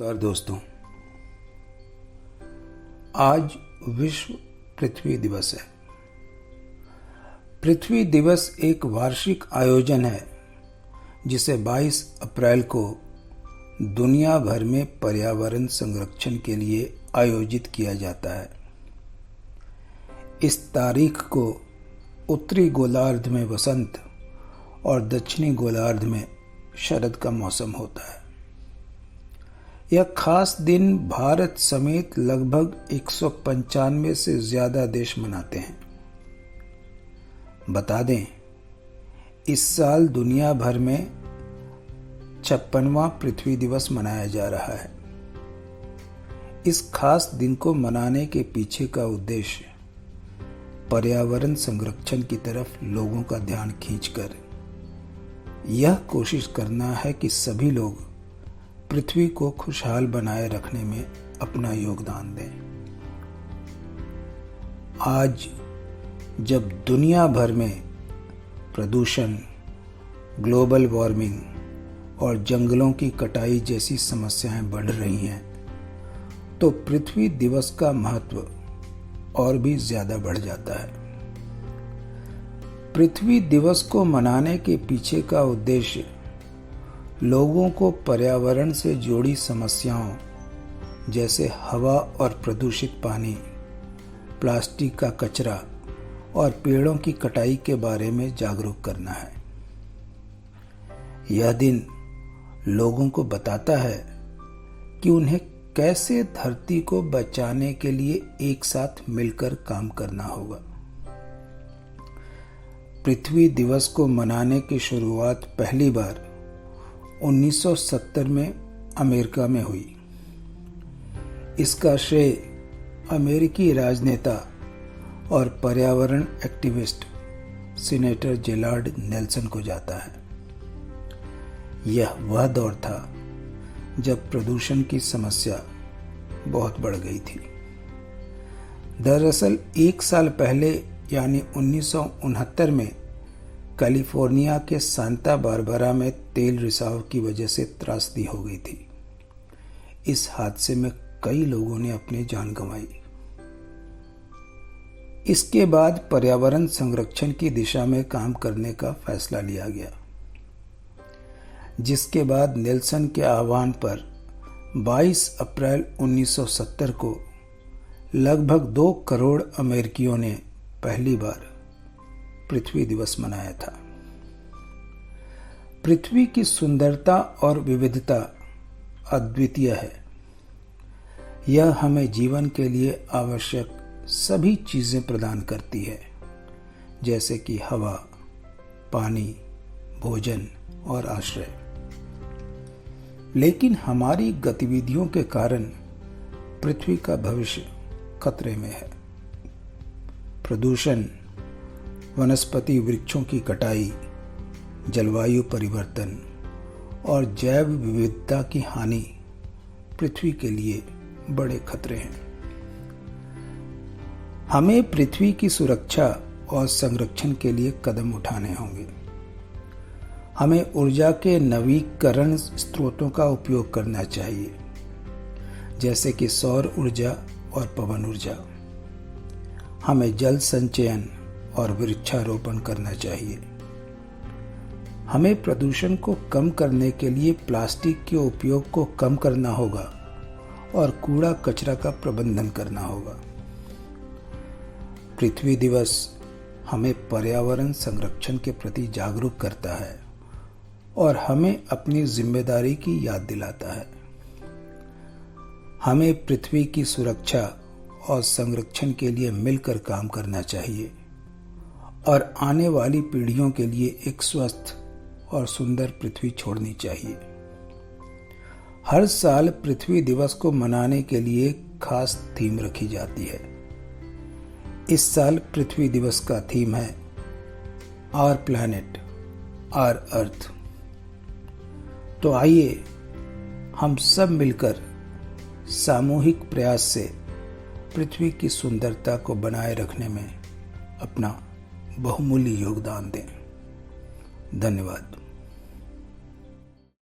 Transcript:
नमस्कार दोस्तों, आज विश्व पृथ्वी दिवस है। पृथ्वी दिवस एक वार्षिक आयोजन है जिसे 22 अप्रैल को दुनिया भर में पर्यावरण संरक्षण के लिए आयोजित किया जाता है। इस तारीख को उत्तरी गोलार्ध में वसंत और दक्षिणी गोलार्ध में शरद का मौसम होता है। यह खास दिन भारत समेत लगभग 195 से ज्यादा देश मनाते हैं। बता दें, इस साल दुनिया भर में 56वां पृथ्वी दिवस मनाया जा रहा है। इस खास दिन को मनाने के पीछे का उद्देश्य पर्यावरण संरक्षण की तरफ लोगों का ध्यान खींचकर यह कोशिश करना है कि सभी लोग पृथ्वी को खुशहाल बनाए रखने में अपना योगदान दें। आज जब दुनिया भर में प्रदूषण, ग्लोबल वार्मिंग और जंगलों की कटाई जैसी समस्याएं बढ़ रही हैं, तो पृथ्वी दिवस का महत्व और भी ज्यादा बढ़ जाता है। पृथ्वी दिवस को मनाने के पीछे का उद्देश्य लोगों को पर्यावरण से जुड़ी समस्याओं जैसे हवा और प्रदूषित पानी, प्लास्टिक का कचरा और पेड़ों की कटाई के बारे में जागरूक करना है। यह दिन लोगों को बताता है कि उन्हें कैसे धरती को बचाने के लिए एक साथ मिलकर काम करना होगा। पृथ्वी दिवस को मनाने की शुरुआत पहली बार 1970 में अमेरिका में हुई। इसका श्रेय अमेरिकी राजनेता और पर्यावरण एक्टिविस्ट सीनेटर जेराल्ड नेल्सन को जाता है। यह वह दौर था जब प्रदूषण की समस्या बहुत बढ़ गई थी। दरअसल एक साल पहले यानी 1969 में कैलिफोर्निया के सांता बारबरा में तेल रिसाव की वजह से त्रासदी हो गई थी। इस हादसे में कई लोगों ने अपनी जान गंवाई। इसके बाद पर्यावरण संरक्षण की दिशा में काम करने का फैसला लिया गया, जिसके बाद नेल्सन के आह्वान पर 22 अप्रैल 1970 को लगभग 2 करोड़ अमेरिकियों ने पहली बार पृथ्वी दिवस मनाया था। पृथ्वी की सुंदरता और विविधता अद्वितीय है। यह हमें जीवन के लिए आवश्यक सभी चीजें प्रदान करती है, जैसे कि हवा, पानी, भोजन और आश्रय। लेकिन हमारी गतिविधियों के कारण पृथ्वी का भविष्य खतरे में है। प्रदूषण, वनस्पति वृक्षों की कटाई, जलवायु परिवर्तन और जैव विविधता की हानि पृथ्वी के लिए बड़े खतरे हैं। हमें पृथ्वी की सुरक्षा और संरक्षण के लिए कदम उठाने होंगे। हमें ऊर्जा के नवीकरण स्रोतों का उपयोग करना चाहिए, जैसे कि सौर ऊर्जा और पवन ऊर्जा। हमें जल संचयन और वृक्षारोपण करना चाहिए। हमें प्रदूषण को कम करने के लिए प्लास्टिक के उपयोग को कम करना होगा और कूड़ा कचरा का प्रबंधन करना होगा। पृथ्वी दिवस हमें पर्यावरण संरक्षण के प्रति जागरूक करता है और हमें अपनी जिम्मेदारी की याद दिलाता है। हमें पृथ्वी की सुरक्षा और संरक्षण के लिए मिलकर काम करना चाहिए और आने वाली पीढ़ियों के लिए एक स्वस्थ और सुंदर पृथ्वी छोड़नी चाहिए। हर साल पृथ्वी दिवस को मनाने के लिए खास थीम रखी जाती है। इस साल पृथ्वी दिवस का थीम है आवर प्लैनेट, आवर अर्थ। तो आइए हम सब मिलकर सामूहिक प्रयास से पृथ्वी की सुंदरता को बनाए रखने में अपना बहुमूल्य योगदान दें। धन्यवाद।